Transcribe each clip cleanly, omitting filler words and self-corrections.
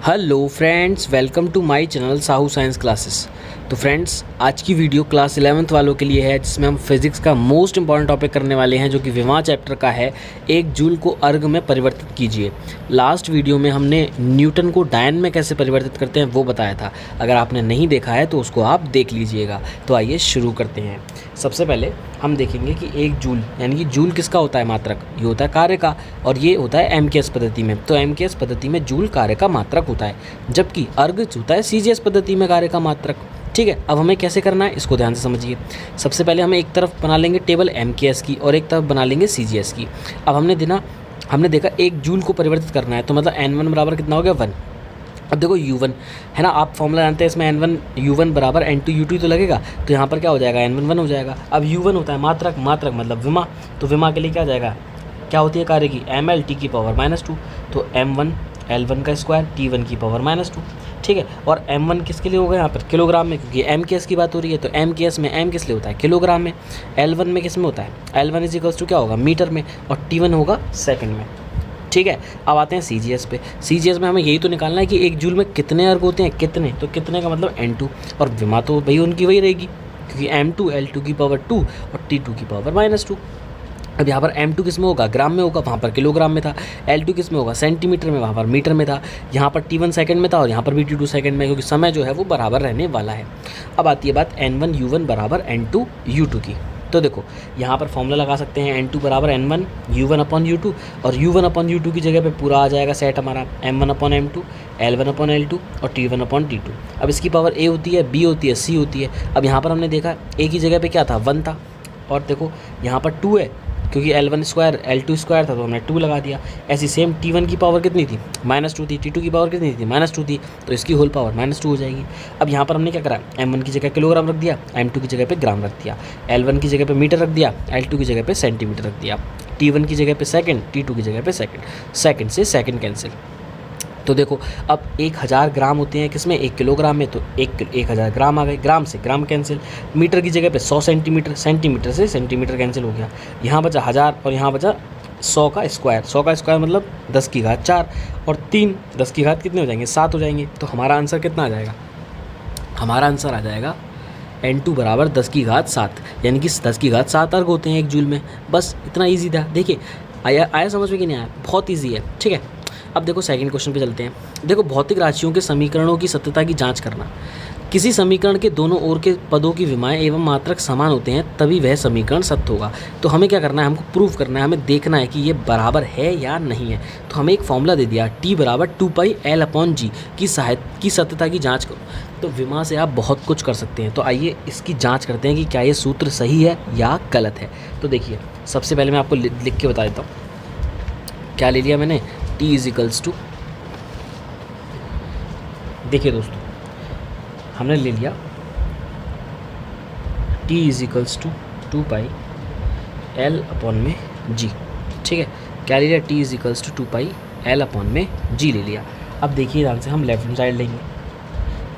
Hello friends, welcome to my channel Sahu science classes. तो friends, आज की वीडियो क्लास 11th वालों के लिए है, जिसमें हम फिजिक्स का मोस्ट इंपॉर्टेंट टॉपिक करने वाले हैं, जो कि विमा चैप्टर का है। एक जूल को अर्ग में परिवर्तित कीजिए। लास्ट वीडियो में हमने न्यूटन को डायन में कैसे परिवर्तित करते हैं वो बताया था। अगर आपने नहीं देखा है तो उसको आप देख लीजिएगा। तो आइए शुरू करते हैं। सबसे पहले हम देखेंगे कि एक जूल यानी कि जूल किसका होता है? मात्रक। ये होता है कार्य का, और ये होता है एमकेएस पद्धति में। तो एमकेएस पद्धति में जूल कार्य का मात्रक होता है, जबकि अर्ग होता है सीजीएस पद्धति में कार्य का मात्रक। ठीक है, अब हमें कैसे करना है इसको ध्यान से समझिए। सबसे पहले हमें एक तरफ बना लेंगे टेबल एमकेएस की और एक तरफ बना लेंगे सीजीएस की। अब हमने देखा एक जूल को परिवर्तित करना है, तो मतलब n1 बराबर कितना हो गया? 1। अब देखो u1 है ना, आप फॉर्मूला जानते हैं इसमें n1 u1 बराबर n2 u2 तो लगेगा, तो यहाँ पर क्या हो जाएगा? n1 1 हो जाएगा। अब u1 होता है मात्रक, मात्रक मतलब विमा, तो विमा के लिए क्या जाएगा? क्या होती है कार्य की? ml t की पावर -2, तो m1 l1 का स्क्वायर t1 की पावर -2। ठीक है, और m1 किसके लिए होगा यहाँ पर? किलोग्राम में, क्योंकि एमकेएस की बात हो रही है। तो एमकेएस में m किस लिए होता है? किलोग्राम में। l1 में किस में होता है? l1 इज इक्वल्स टू क्या होगा? मीटर में, और t1 होगा सेकंड में। ठीक है, अब आते हैं सीजीएस पे। सीजीएस में हमें यही तो निकालना है कि एक जूल में कितने अर्ग होते हैं, कितने, तो कितने का मतलब n2, और विमा तो भाई उनकी वही रहेगी, क्योंकि m2 l2 की पावर 2 और t2 की पावर -2। अब यहाँ पर m2 किस में होगा? ग्राम में होगा, वहाँ पर किलोग्राम में था। l2 किस में होगा? सेंटीमीटर में, वहाँ पर मीटर में था। यहाँ पर t1 सेकंड में था और यहाँ पर भी t2 सेकंड में, क्योंकि समय जो है वो बराबर रहने वाला है। अब आती है बात n1 u1 बराबर n2 u2 की। तो देखो यहाँ पर फॉर्मूला लगा सकते हैं, n2 बराबर n1 u1 अपॉन u2, और u1 अपॉन u2 की जगह पे पूरा आ जाएगा सेट हमारा, m1 upon m2, l1 upon l2 और t1 अपॉन t2। अब इसकी पावर a होती है, b होती है, c होती है। अब यहाँ पर हमने देखा a की जगह पे क्या था? 1 था, और देखो यहाँ पर 2 है, क्योंकि l1 स्क्वायर l2 स्क्वायर था तो हमने 2 लगा दिया। ऐसी सेम t1 की पावर कितनी थी? -2 थी। t2 की पावर कितनी थी? -2 थी, तो इसकी होल पावर -2 हो जाएगी। अब यहाँ पर हमने क्या करा? m1 की जगह किलोग्राम रख दिया, m2 की जगह पे ग्राम रख दिया, l1 की जगह पे मीटर रख दिया, l2 की जगह पे सेंटीमीटर रख दिया, t1 की जगह पे सेकंड, t2 की जगह पे सेकंड। सेकंड से सेकंड कैंसिल। तो देखो अब 1000 ग्राम होते हैं किसमें? 1 किलोग्राम में, तो 1000 ग्राम आ गए। ग्राम से ग्राम कैंसिल। मीटर की जगह पे 100 सेंटीमीटर, सेंटीमीटर से सेंटीमीटर कैंसिल हो गया। यहाँ बचा 1000 और यहाँ बचा 100 का स्क्वायर। 100 का स्क्वायर मतलब 10 की घात 4 और 3, 10 की घात कितने हो जाएंगे? 7 हो जाएंगे। तो हमारा आंसर कितना आ जाएगा? हमारा आंसर आ जाएगा n2 बराबर 10 की घात 7, यानी कि 10 की घात 7 अर्ग होते हैं एक जूल में। बस इतना ईजी था। देखिए आया समझ में कि नहीं आया? बहुत ईजी है। ठीक है, अब देखो सेकंड क्वेश्चन पे चलते हैं। देखो भौतिक राशियों के समीकरणों की सत्यता की जांच करना। किसी समीकरण के दोनों ओर के पदों की विमाएं एवं मात्रक समान होते हैं, तभी वह समीकरण सत्य होगा। तो हमें क्या करना है? हमको प्रूव करना है, हमें देखना है कि ये बराबर है या नहीं है। तो हमें एक फॉर्मूला दे दिया, t बराबर 2πl/g की सत्यता की जाँच करो। तो विमा से आप बहुत कुछ कर सकते हैं। तो आइए इसकी जाँच करते हैं कि क्या ये सूत्र सही है या गलत है। तो देखिए सबसे पहले मैं आपको लिख के बता देता हूँ क्या ले लिया मैंने। t इज इक्वल्स टू, देखिए दोस्तों हमने ले लिया t is equals to 2πl/g। ठीक है, क्या ले लिया? t is equals to 2πl/g ले लिया। अब देखिए ध्यान से, हम लेफ्ट हैंड साइड लेंगे।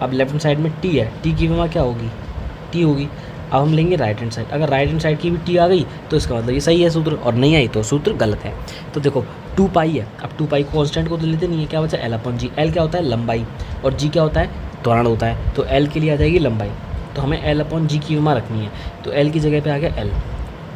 अब लेफ्ट हैंड साइड में t है, t की विमा क्या होगी? t होगी। अब हम लेंगे राइट हैंड साइड। अगर राइट हैंड साइड की भी t आ गई तो इसका मतलब ये सही है सूत्र, और नहीं आई तो सूत्र गलत है। तो देखो 2π है, अब 2π कांस्टेंट को तो लेते नहीं है, क्या बचा? l/g। l क्या होता है? लंबाई, और g क्या होता है? त्वरण होता है। तो l के लिए आ जाएगी लंबाई, तो हमें l/g की विमा रखनी है। तो l की जगह पे आ गया l,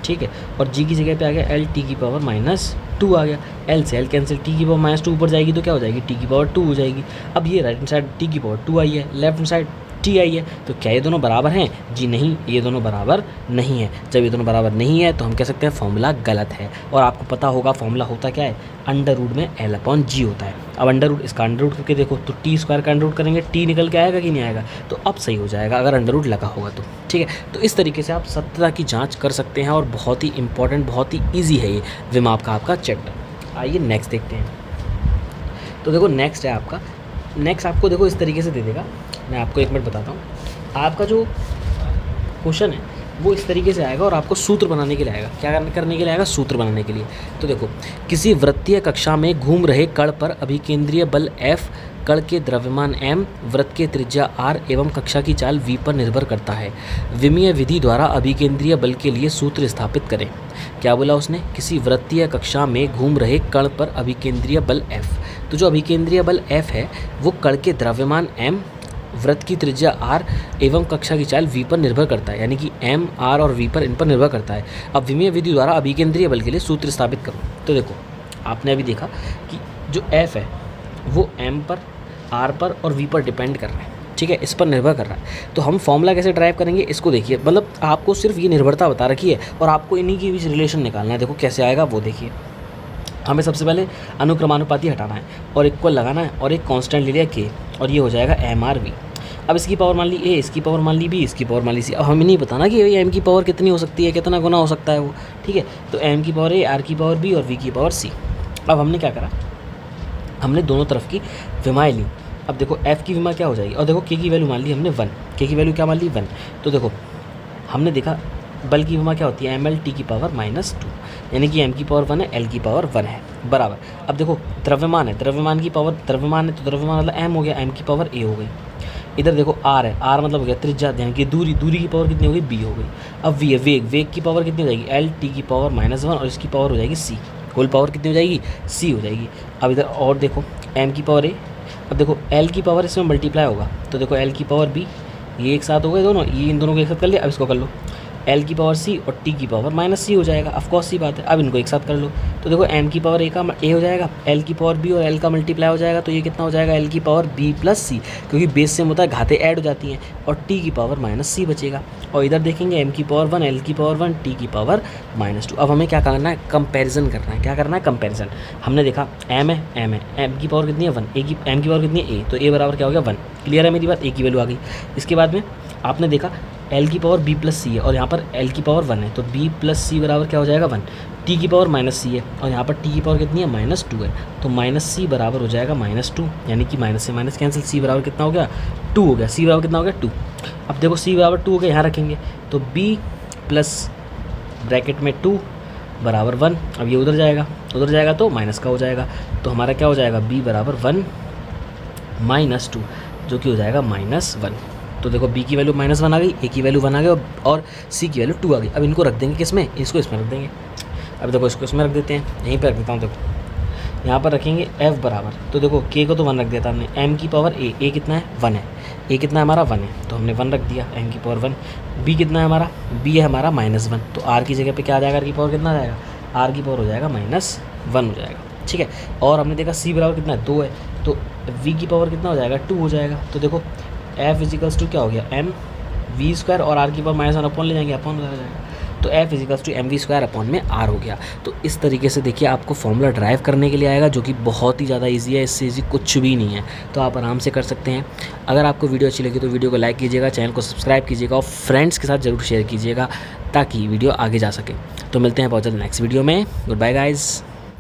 ठीक है, और g की जगह पे आ गया l t की पावर -2 आ गया। l से l कैंसिल, t की पावर -2 ऊपर जाएगी तो क्या हो जाएगी? t की पावर 2 हो जाएगी। अब ये राइट हैंड साइड t की पावर 2 आई है, लेफ्ट हैंड साइड t आई है, तो क्या ये दोनों बराबर हैं? जी नहीं, ये दोनों बराबर नहीं है। जब ये दोनों बराबर नहीं है तो हम कह सकते हैं फॉर्मूला गलत है। और आपको पता होगा फॉर्मूला होता क्या है? अंडर रूट में l/g होता है। अब अंडर रूट, इसका अंडर रूट करके देखो तो t स्क्वायर का अंडर रूट करेंगे, t निकल के आएगा कि नहीं आएगा? तो अब सही हो जाएगा अगर अंडर रूट लगा होगा तो। ठीक है, तो इस तरीके से आप सत्यता की जाँच कर सकते हैं, और बहुत ही इंपॉर्टेंट, बहुत ही ईजी है ये विमा का आपका चैप्टर। आइए नेक्स्ट देखते हैं। तो देखो नेक्स्ट है आपका, नेक्स्ट आपको देखो इस तरीके से दे देगा। मैं आपको 1 मिनट बताता हूँ। आपका जो क्वेश्चन है वो इस तरीके से आएगा और आपको सूत्र बनाने के लिए आएगा। क्या करने के लिए आएगा? सूत्र बनाने के लिए। तो देखो, किसी वृत्तीय कक्षा में घूम रहे कण पर अभिकेंद्रीय बल F, कण के द्रव्यमान m, वृत्त के त्रिज्या r एवं कक्षा की चाल v पर निर्भर करता है। विमीय विधि द्वारा अभिकेंद्रीय बल के लिए सूत्र स्थापित करें। क्या बोला उसने? किसी वृत्तीय कक्षा में घूम रहे कण पर अभिकेंद्रीय बल F। तो जो अभिकेंद्रीय बल F है वो कण के द्रव्यमान m, वृत्त की त्रिज्या r एवं कक्षा की चाल v पर निर्भर करता है, यानी कि m, r और v पर इन पर निर्भर करता है। अब विमीय विधि द्वारा अभिकेंद्रीय बल के लिए सूत्र स्थापित करो। तो देखो, आपने अभी देखा कि जो F है वो m पर, r पर और v पर डिपेंड कर रहा है, ठीक है, इस पर निर्भर कर रहा है। तो हम फॉर्मूला कैसे ड्राइव करेंगे इसको देखिए, मतलब आपको सिर्फ ये निर्भरता बता रखी है और आपको इन्हीं के बीच रिलेशन निकालना है। देखो कैसे आएगा वो देखिए। हमें सबसे पहले अनुक्रमानुपाती हटाना है और इक्वल लगाना है और एक कांस्टेंट ले लिया k और ये हो जाएगा mrv। अब इसकी पावर मान ली a, इसकी पावर मान ली b, इसकी पावर मान ली c। अब हमें नहीं पता ना कि m की पावर कितनी हो सकती है, कितना गुना हो सकता है वो, ठीक है। तो m की पावर a, r की पावर b और v की पावर c। अब हमने क्या करा, हमने दोनों तरफ की विमाएँ ली। अब देखो f की विमा क्या हो जाएगी, और देखो k की वैल्यू मान ली हमने 1, k की वैल्यू क्या मान ली 1। तो देखो हमने देखा बल की विमा क्या होती है, ml t की पावर -2, यानी कि m की पावर 1 है, l की पावर 1 है, बराबर। अब देखो द्रव्यमान है, द्रव्यमान की पावर, द्रव्यमान है तो द्रव्यमान मतलब m हो गया, m की पावर a हो गई। इधर देखो r है, r मतलब हो गया त्रिज्या, यानी कि दूरी, दूरी की पावर कितनी हो गई, b हो गई। अब v है, वेग, वेग की पावर कितनी हो जाएगी, l t की पावर -1 और इसकी पावर हो जाएगी c, होल पावर कितनी हो जाएगी, c हो जाएगी। अब इधर और देखो m की पावर a, अब देखो l की पावर इसमें मल्टीप्लाई होगा, तो देखो l की पावर b, ये एक साथ हो गए दोनों, ये इन दोनों को एक साथ कर लिया। अब इसको कर लो, l की पावर c और t की पावर -c हो जाएगा, ऑफकोर्स सी बात है। अब इनको एक साथ कर लो, तो देखो m की पावर a का a हो जाएगा, l की पावर b और l का मल्टीप्लाई हो जाएगा, तो ये कितना हो जाएगा, l की पावर b प्लस c, क्योंकि बेस से होता है घाते ऐड हो जाती हैं, और t की पावर -c बचेगा। और इधर देखेंगे m की पावर 1, l की पावर 1, t की पावर -2। अब हमें क्या करना है, कंपेरिजन करना है। क्या करना है, कंपेरिजन। हमने देखा m है, m की पावर कितनी है 1, m की पावर कितनी है a, तो a बराबर क्या हो गया 1। क्लियर है मेरी बात, a की वैल्यू आ गई। इसके बाद में आपने देखा l की पावर b प्लस c है और यहाँ पर l की पावर 1 है, तो b प्लस c बराबर क्या हो जाएगा 1। t की पावर -c है और यहाँ पर t की पावर कितनी है -2 है, तो -c बराबर हो जाएगा -2, यानी कि माइनस से माइनस कैंसिल, c बराबर कितना हो गया 2 हो गया, c बराबर कितना हो गया 2। अब देखो c बराबर 2 हो गया, यहाँ रखेंगे तो b प्लस ब्रैकेट में 2 बराबर 1। अब ये उधर जाएगा तो माइनस का हो जाएगा, तो हमारा क्या हो जाएगा b बराबर 1 -2, जो कि हो जाएगा -1। तो देखो b की वैल्यू -1 आ गई, a की वैल्यू 1 आ गई और c की वैल्यू 2 आ गई। अब इनको रख देंगे किसमें, इसको इसमें रख देंगे। अब देखो इसको इसमें रख देते हैं, यहीं पर रख देता हूँ। देखो यहाँ पर रखेंगे f बराबर, तो देखो k को तो 1 रख दिया था हमने, m की पावर a कितना है 1 है, a कितना है हमारा 1 है, तो हमने 1 रख दिया, m की पावर 1। b कितना है हमारा, b है हमारा -1, तो r की जगह पे क्या आ जाएगा, r की पावर कितना आ जाएगा, r की पावर हो जाएगा -1 हो जाएगा, ठीक है। और हमने देखा c बराबर कितना है 2 है, तो v की पावर कितना हो जाएगा 2 हो जाएगा। तो देखो f इजिकल्स टू क्या हो गया m v² और r की पावर -1 अपॉन ले जाएंगे, अपॉन हो जाएगा, तो f equals to mv² upon में r हो गया। तो इस तरीके से देखिए आपको फॉर्मूला ड्राइव करने के लिए आएगा, जो कि बहुत ही ज़्यादा इजी है, इससे इजी कुछ भी नहीं है, तो आप आराम से कर सकते हैं। अगर आपको वीडियो अच्छी लगी तो वीडियो को लाइक कीजिएगा, चैनल को सब्सक्राइब कीजिएगा और फ्रेंड्स के साथ ज़रूर शेयर कीजिएगा ताकि वीडियो आगे जा सके। तो मिलते हैं बहुत जल्द नेक्स्ट वीडियो में। Good bye guys.